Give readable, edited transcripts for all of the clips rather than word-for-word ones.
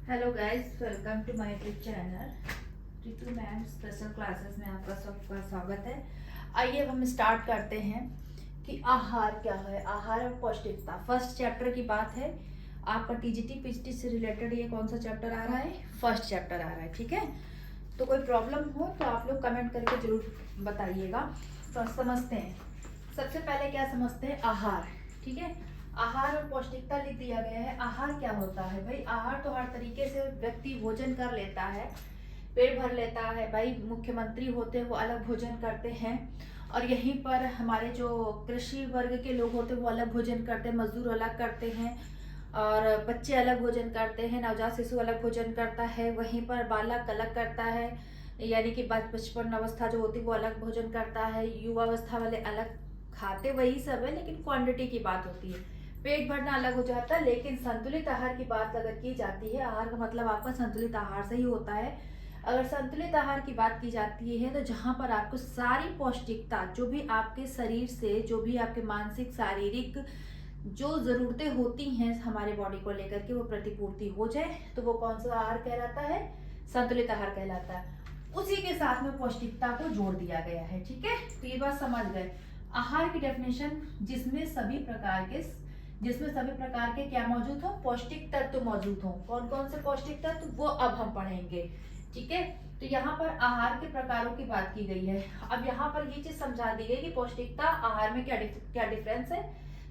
Hello guys, welcome to my YouTube channel Ritu ma'am special classes में आपका सबका स्वागत है। आइए हम स्टार्ट करते हैं कि आहार क्या है। आहार और पौष्टिकता फर्स्ट चैप्टर की बात है। आपका टीजीटी पीजीटी से रिलेटेड ये कौन सा चैप्टर आ रहा है? फर्स्ट चैप्टर आ रहा है, ठीक है। तो कोई प्रॉब्लम हो तो आप लोग कमेंट करके जरूर बताइएगा। तो समझते हैं, सबसे पहले क्या समझते हैं? आहार, ठीक है। आहार और पौष्टिकता लिख दिया गया है। आहार क्या होता है भाई? आहार तो हर तरीके से व्यक्ति भोजन कर लेता है, पेट भर लेता है भाई। मुख्यमंत्री होते हैं वो अलग भोजन करते हैं, और यहीं पर हमारे जो कृषि वर्ग के लोग होते हैं वो अलग भोजन करते हैं, मजदूर अलग करते हैं, और बच्चे अलग भोजन करते हैं, नवजात शिशु अलग भोजन करता है, वहीं पर बालक अलग करता है, यानी कि बचपन अवस्था जो होती है वो अलग भोजन करता है, युवा अवस्था वाले अलग खाते वही सब है, लेकिन क्वांटिटी की बात होती है। पेट भरना अलग हो जाता है। लेकिन संतुलित आहार की बात अगर की जाती है, आहार का मतलब आपका संतुलित आहार से ही होता है। अगर संतुलित आहार की बात की जाती है तो जहां पर आपको सारी पौष्टिकता, जो भी आपके शरीर से, जो भी आपके मानसिक शारीरिक जो जरूरतें होती हैं हमारे बॉडी को लेकर के, वो प्रतिपूर्ति हो जाए, तो वो कौन सा आहार कहलाता है? संतुलित आहार कहलाता है। उसी के साथ में पौष्टिकता को जोड़ दिया गया है, ठीक है। तो ये बात समझ गए। आहार की डेफिनेशन जिसमें सभी प्रकार के क्या मौजूद हो? पौष्टिक तत्व मौजूद हो। कौन कौन से पौष्टिक तत्व, वो अब हम पढ़ेंगे, ठीक है। तो यहाँ पर आहार के प्रकारों की बात की गई है। अब यहाँ पर ये चीज समझा दी गई कि पौष्टिकता आहार में क्या डिफरेंस है,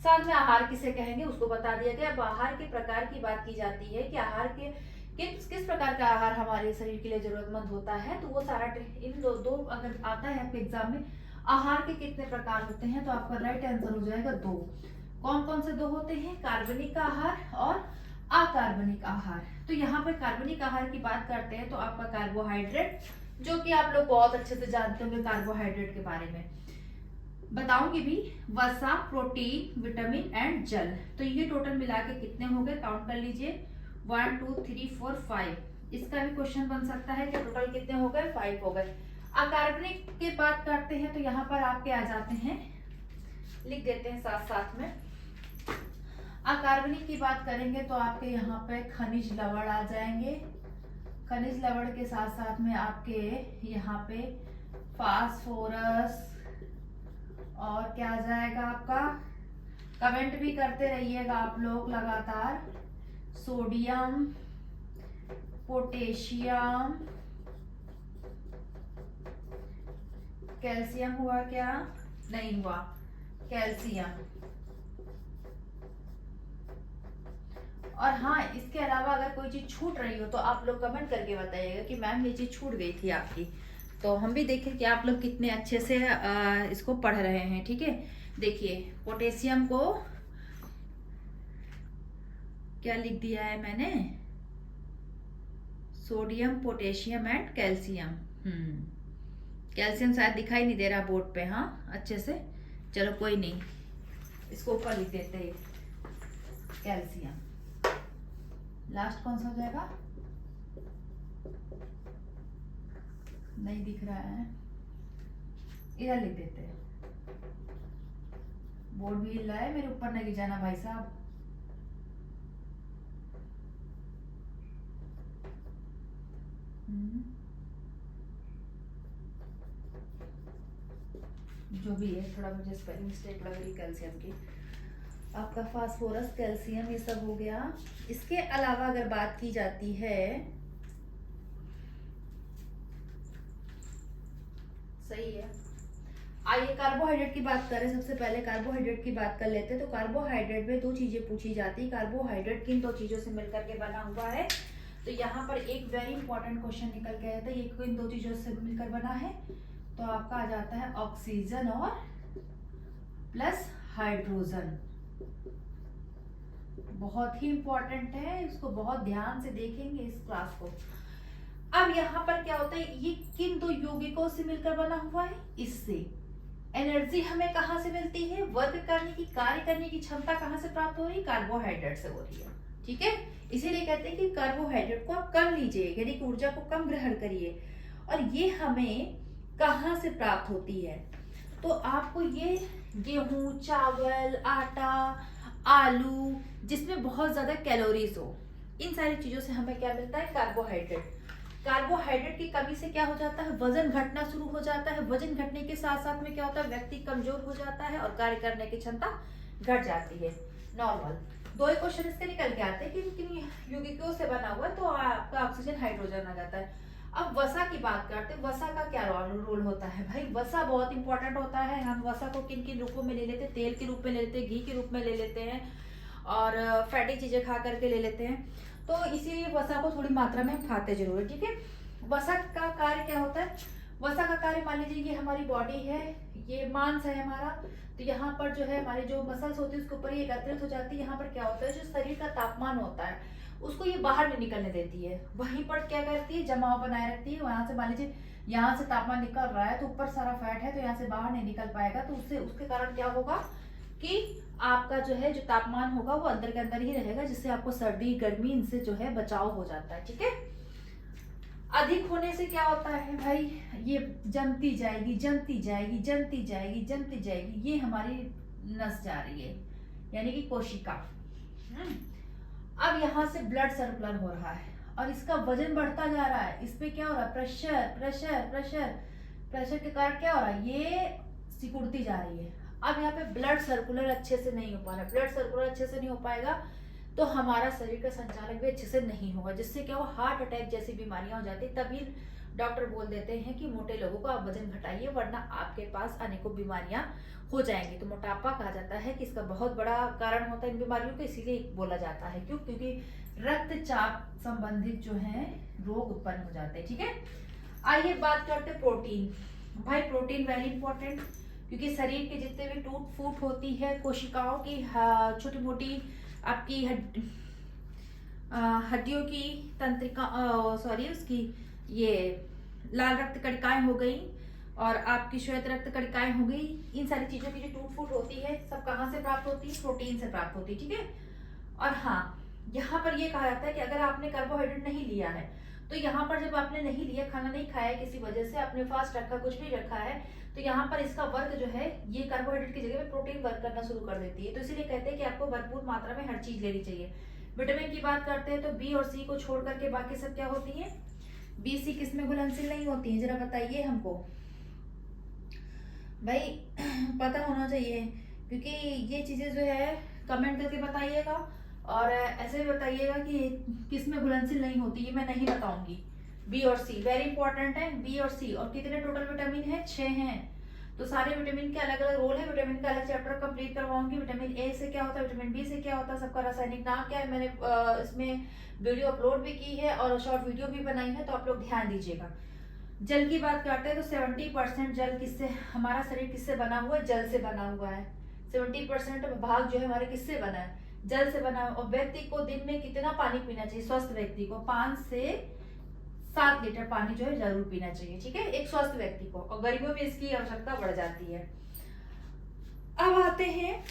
साथ में आहार किसे कहेंगे उसको बता दिया गया। अब आहार के प्रकार की बात की जाती है कि आहार के किस प्रकार का आहार हमारे शरीर के लिए जरूरतमंद होता है, तो वो सारा इन दो अगर आता है आपके एग्जाम में, आहार के कितने प्रकार होते हैं, तो आपका राइट आंसर हो जाएगा 2। कौन कौन से 2 होते हैं? कार्बनिक आहार और अकार्बनिक आहार। तो यहाँ पर कार्बनिक आहार की बात करते हैं तो आपका कार्बोहाइड्रेट, जो कि आप लोग बहुत अच्छे से जानते होंगे कार्बोहाइड्रेट के बारे में, बताऊंगी भी। वसा, प्रोटीन, विटामिन एंड जल। तो ये टोटल मिला के कितने हो गए? काउंट कर लीजिए, 1 2 3 4 5। इसका भी क्वेश्चन बन सकता है कि टोटल कितने हो गए? 5 हो गए। अकार्बनिक की बात करते हैं तो यहाँ पर आपके आ जाते हैं, लिख देते हैं साथ साथ में। अकार्बनिक की बात करेंगे तो आपके यहाँ पे खनिज लवण आ जाएंगे। खनिज लवण के साथ साथ में आपके यहाँ पे फास्फोरस, और क्या आ जाएगा आपका? कमेंट भी करते रहिएगा आप लोग लगातार। सोडियम, पोटेशियम, कैल्शियम हुआ क्या? नहीं हुआ, कैल्शियम। और हाँ, इसके अलावा अगर कोई चीज छूट रही हो तो आप लोग कमेंट करके बताइएगा कि मैम ये चीज छूट गई थी आपकी, तो हम भी देखें कि आप लोग कितने अच्छे से इसको पढ़ रहे हैं, ठीक है। देखिए, पोटेशियम को क्या लिख दिया है मैंने? Sodium, potassium and calcium. Calcium शायद दिखाई नहीं दे रहा बोर्ड पे, हाँ अच्छे से, चलो कोई नहीं, इसको ऊपर लिख देते हैं, कैल्शियम। लास्ट कौन सा हो जाएगा? नहीं दिख रहा है, इधर लिख देते हैं। बोर्ड भी हिल रहा है, मेरे ऊपर नहीं जाना भाई साहब। जो भी है, थोड़ा मुझे स्पेलिंग मिस्टेक लग रही कैल्शियम की। आपका फास्फोरस, कैल्शियम, ये सब हो गया। इसके अलावा अगर बात की जाती है, सही है, आइए कार्बोहाइड्रेट की बात करें। सबसे पहले कार्बोहाइड्रेट की बात कर लेते हैं। तो कार्बोहाइड्रेट में 2 चीजें पूछी जाती है। कार्बोहाइड्रेट किन 2 चीजों से मिलकर के बना हुआ है? तो यहाँ पर एक वेरी इंपॉर्टेंट क्वेश्चन निकल के आया था, ये किन 2 चीजों से मिलकर बना है? तो आपका आ जाता है ऑक्सीजन और प्लस हाइड्रोजन। बहुत ही इंपॉर्टेंट है, इसको बहुत ध्यान से देखेंगे इस क्लास को। अब यहाँ पर क्या होता है, ये किन 2 यौगिकों से मिलकर बना हुआ है? इससे एनर्जी हमें कहाँ से मिलती है? वर्क करने की, कार्य करने की क्षमता कहाँ से प्राप्त हो रही है? कार्बोहाइड्रेट से हो रही है, ठीक है। इसीलिए कहते हैं कि कार्बोहाइड्रेट को आप कम लीजिए, यानी कि ऊर्जा को कम ग्रहण करिए। और ये हमें कहाँ से प्राप्त होती है? तो आपको ये गेहूं, चावल, आटा, आलू, जिसमें बहुत ज्यादा कैलोरीज हो, इन सारी चीजों से हमें क्या मिलता है, कार्बोहाइड्रेट। कार्बोहाइड्रेट की कमी से क्या हो जाता है, वजन घटना शुरू हो जाता है। वजन घटने के साथ साथ में क्या होता है, व्यक्ति कमजोर हो जाता है और कार्य करने की क्षमता घट जाती है। नॉर्मल दो ही क्वेश्चन इसके निकल के आते हैं कि किन यौगिकों से बना हुआ है, तो आपका ऑक्सीजन हाइड्रोजन आ जाता है। अब वसा की बात करते हैं, वसा का क्या रोल होता है भाई, वसा बहुत इंपॉर्टेंट होता है। हम वसा को किन किन रूपों में ले लेते हैं, तेल के रूप में ले लेते हैं, घी के रूप में ले लेते हैं और फैटी चीजें खा करके ले लेते हैं। तो इसीलिए वसा को थोड़ी मात्रा में हम खाते जरूर है, ठीक है। वसा का कार्य क्या होता है, वसा का कार्य मान लीजिए ये हमारी बॉडी है, ये मांस है हमारा, तो यहाँ पर जो है हमारी जो मसल्स होती है उसके ऊपर ये एकत्रित हो जाती है। यहाँ पर क्या होता है, जो शरीर का तापमान होता है उसको ये बाहर नहीं निकलने देती है, वहीं पर क्या करती है, जमाव बनाए रखती है। वहां से मान लीजिए यहाँ से तापमान निकल रहा है तो ऊपर सारा फैट है तो यहाँ से बाहर नहीं निकल पाएगा, तो उससे उसके कारण क्या होगा कि आपका जो है जो तापमान होगा वो अंदर के अंदर ही रहेगा, जिससे आपको सर्दी गर्मी इनसे जो है बचाव हो जाता है, ठीक है। अधिक होने से क्या होता है भाई, ये जमती जाएगी जमती जाएगी जमती जाएगी जमती जाएगी, ये हमारी नस जा रही है यानी कि कोशिका। अब यहाँ से ब्लड सर्कुलर हो रहा है और इसका वजन बढ़ता जा रहा है, इस पे क्या हो रहा है, प्रेशर प्रेशर प्रेशर प्रेशर के कारण क्या हो रहा है, ये सिकुड़ती जा रही है। अब यहाँ पे ब्लड सर्कुलर अच्छे से नहीं हो पा रहा, ब्लड सर्कुलर अच्छे से नहीं हो पाएगा तो हमारा शरीर का संचालन भी अच्छे से नहीं होगा, जिससे क्या हो, हार्ट अटैक जैसी बीमारियां हो जाती है। तभी डॉक्टर बोल देते हैं कि मोटे लोगों को आप वजन घटाइए वरना आपके पास अनेकों बीमारियां हो जाएंगी। तो मोटापा कहा जाता है कि इसका बहुत बड़ा कारण होता है इन बीमारियों का, इसीलिए बोला जाता है। क्यों, क्योंकि रक्तचाप संबंधित जो है रोग उत्पन्न हो जाते हैं, ठीक है। आइए बात करते हैं प्रोटीन। भाई प्रोटीन वेरी इंपॉर्टेंट, क्योंकि शरीर के जितने भी टूट फूट होती है, कोशिकाओं की छोटी मोटी आपकी हड्डियों की तंत्रिका सॉरी उसकी ये लाल रक्त कणिकाएं हो गई और आपकी श्वेत रक्त कणिकाएं हो गई, इन सारी चीजों की जो टूट फूट होती है सब कहाँ से प्राप्त होती है, प्रोटीन से प्राप्त होती है, ठीक है। और हाँ, यहाँ पर ये कहा जाता है कि अगर आपने कार्बोहाइड्रेट नहीं लिया है तो यहाँ पर जब आपने नहीं लिया, खाना नहीं खाया किसी वजह से, आपने फास्ट रखा, कुछ भी रखा है, तो यहाँ पर इसका वर्क जो है ये कार्बोहाइड्रेट की जगह पे प्रोटीन वर्क करना शुरू कर देती है। तो इसीलिए कहते हैं कि आपको भरपूर मात्रा में हर चीज लेनी चाहिए। विटामिन की बात करते हैं तो बी और सी को छोड़ करके बाकी सब क्या होती है, बी सी किस में घुलनशील नहीं होती है, जरा बताइए हमको भाई, पता होना चाहिए, क्योंकि ये चीजें जो है कमेंट करके बताइएगा और ऐसे भी बताइएगा कि किस में घुलनशील नहीं होती, ये मैं नहीं बताऊंगी। बी और सी वेरी इंपॉर्टेंट है, बी और सी। और कितने टोटल विटामिन है, 6 हैं। तो सारे विटामिन के अलग अलग रोल है, विटामिन का अलग चैप्टर कंप्लीट करवाऊंगी। विटामिन ए से क्या होता है, विटामिन बी से क्या होता है, सबका रासायनिक नाम क्या है, मैंने इसमें वीडियो अपलोड भी की है और शॉर्ट वीडियो भी बनाई है, तो आप लोग ध्यान दीजिएगा। जल की बात करते हैं तो 70% जल किससे, हमारा शरीर किससे बना हुआ है, जल से बना हुआ है। 70% भाग जो है हमारे किससे बना है, जल से बना है। और व्यक्ति को दिन में कितना पानी पीना चाहिए, स्वस्थ व्यक्ति को 5 से 7 लीटर पानी जो है जरूर पीना चाहिए, ठीक है, एक स्वस्थ व्यक्ति को। और गर्मियों में इसकी आवश्यकता बढ़ जाती है। अब आते हैं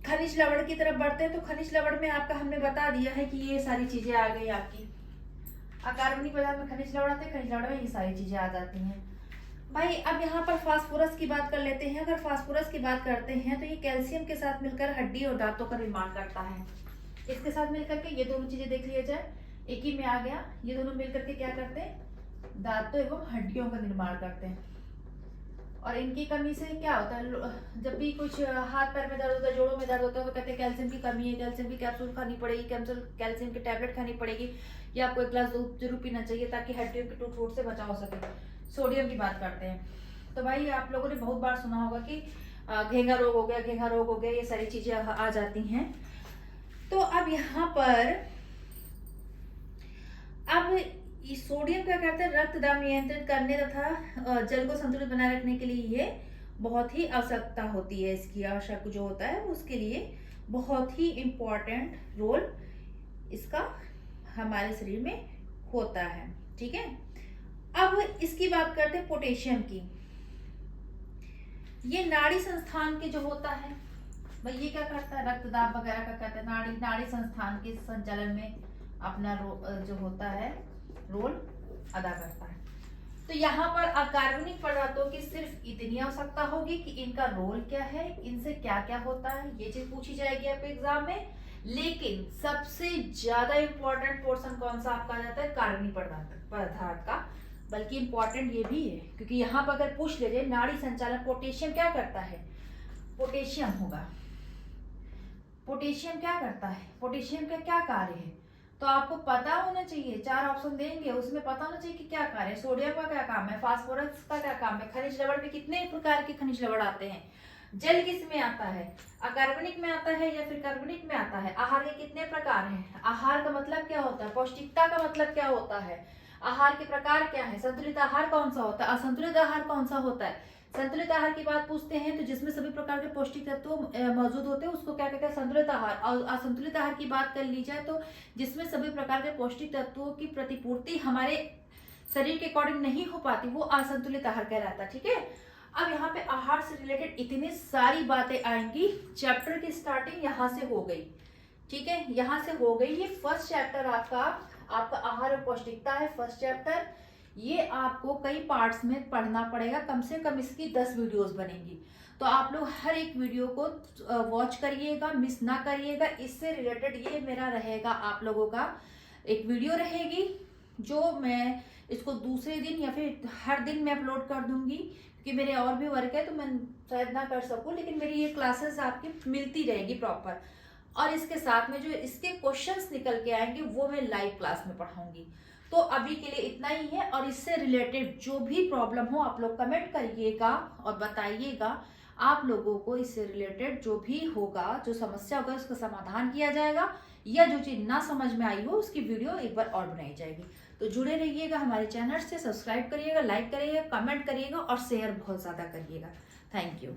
खनिज लवण की तरफ बढ़ते हैं। तो खनिज लवण में आपका हमने बता दिया है कि ये सारी चीजें आ गई आपकी, अकार्बनिक पदार्थ में खनिज लवण आते हैं, खनिज लवण में ये सारी चीजें आ जाती हैं भाई। अब यहाँ पर फास्फोरस की बात कर लेते हैं। अगर फास्फोरस की बात करते हैं तो ये कैल्शियम के साथ मिलकर हड्डी और दांतों का निर्माण करता है। इसके साथ मिलकर के ये दोनों चीजें देख लिया जाए, एक ही में आ गया, ये दोनों मिलकर के क्या करते हैं, दांतों एवं हड्डियों का निर्माण करते हैं। और इनकी कमी से क्या होता है, जब भी कुछ हाथ पैर में दर्द होता है, जोड़ों में दर्द होता है, तो कहते हैं कैल्शियम की कमी है, कैल्शियम की कैप्सूल खानी पड़ेगी, कैल्शियम की टैबलेट खानी पड़ेगी, या आपको 1 ग्लास दूध जरूर पीना चाहिए ताकि हड्डियों के टूट फूट से बचाव हो सके। सोडियम की बात करते हैं तो भाई आप लोगों ने बहुत बार सुना होगा कि घेंघा रोग हो गया, घेंघा रोग हो गया, ये सारी चीजें आ जाती हैं। तो अब यहाँ पर अब सोडियम क्या करता है, रक्त दाब नियंत्रित करने तथा जल को संतुलित बनाए रखने के लिए ये बहुत ही आवश्यकता होती है, इसकी आवश्यक जो होता है उसके लिए बहुत ही इम्पोर्टेंट रोल इसका हमारे शरीर में होता है, ठीक है। अब इसकी बात करते हैं पोटेशियम की। ये नाड़ी संस्थान के जो होता है भाई, ये क्या करता है, रक्त दाब वगैरह का करता है, नाड़ी संस्थान के संचालन में अपना जो होता है रोल अदा करता है। तो यहाँ पर अकार्बनिक पदार्थों की सिर्फ इतनी आवश्यकता होगी कि इनका रोल क्या है, इनसे क्या क्या होता है, ये चीज पूछी जाएगी आपके एग्जाम में लेकिन सबसे ज्यादा इंपॉर्टेंट पोर्शन कौन सा आपका जाता है, कार्बनिक पदार्थ का। बल्कि इंपॉर्टेंट ये भी है क्योंकि यहाँ पर अगर पूछ ले जाए नाड़ी संचालन पोटेशियम क्या करता है, पोटेशियम होगा। पोटेशियम क्या करता है, पोटेशियम का क्या कार्य है, तो आपको पता होना चाहिए। 4 ऑप्शन देंगे उसमें पता होना चाहिए कि क्या कार्य है। सोडियम का क्या काम है, फास्फोरस का क्या काम है, खनिज लवण में कितने प्रकार के खनिज लवण आते हैं, जल किस में आता है, अकार्बनिक में आता है या फिर कार्बनिक में आता है, आहार के कितने प्रकार हैं, आहार का मतलब क्या होता है, पौष्टिकता का मतलब क्या होता है, आहार के प्रकार क्या है, संतुलित आहार कौन सा होता है, असंतुलित आहार कौन सा होता है। संतुलित आहार की बात पूछते हैं तो जिसमें सभी प्रकार के पौष्टिक तत्व मौजूद होते हैं उसको क्या कहते हैं, संतुलित आहार। और असंतुलित आहार की बात कर ली जाए तो जिसमें सभी प्रकार के पौष्टिक तत्वों की प्रतिपूर्ति हमारे शरीर के अकॉर्डिंग नहीं हो पाती, वो असंतुलित आहार कहलाता है। ठीक है, अब यहाँ पे आहार से रिलेटेड इतनी सारी बातें आएंगी। चैप्टर की स्टार्टिंग यहाँ से हो गई। ठीक है, यहाँ से हो गई। ये फर्स्ट चैप्टर आपका आहार और पौष्टिकता है, फर्स्ट चैप्टर। ये आपको कई पार्ट्स में पढ़ना पड़ेगा, कम से कम इसकी 10 वीडियोस बनेंगी। तो आप लोग हर एक वीडियो को वॉच करिएगा, मिस ना करिएगा। इससे रिलेटेड ये मेरा रहेगा, आप लोगों का एक वीडियो रहेगी जो मैं इसको दूसरे दिन या फिर हर दिन मैं अपलोड कर दूंगी क्योंकि मेरे और भी वर्क है तो मैं शायद ना कर सकूं, लेकिन मेरी ये क्लासेस आपकी मिलती रहेगी प्रॉपर। और इसके साथ में जो इसके क्वेश्चंस निकल के आएंगे वो मैं लाइव क्लास में पढ़ाऊंगी। तो अभी के लिए इतना ही है। और इससे रिलेटेड जो भी प्रॉब्लम हो आप लोग कमेंट करिएगा और बताइएगा। आप लोगों को इससे रिलेटेड जो भी होगा, जो समस्या होगा उसका समाधान किया जाएगा, या जो चीज ना समझ में आई हो उसकी वीडियो एक बार और बनाई जाएगी। तो जुड़े रहिएगा हमारे चैनल से, सब्सक्राइब करिएगा, लाइक करिएगा, कमेंट करिएगा और शेयर बहुत ज्यादा करिएगा। Thank you.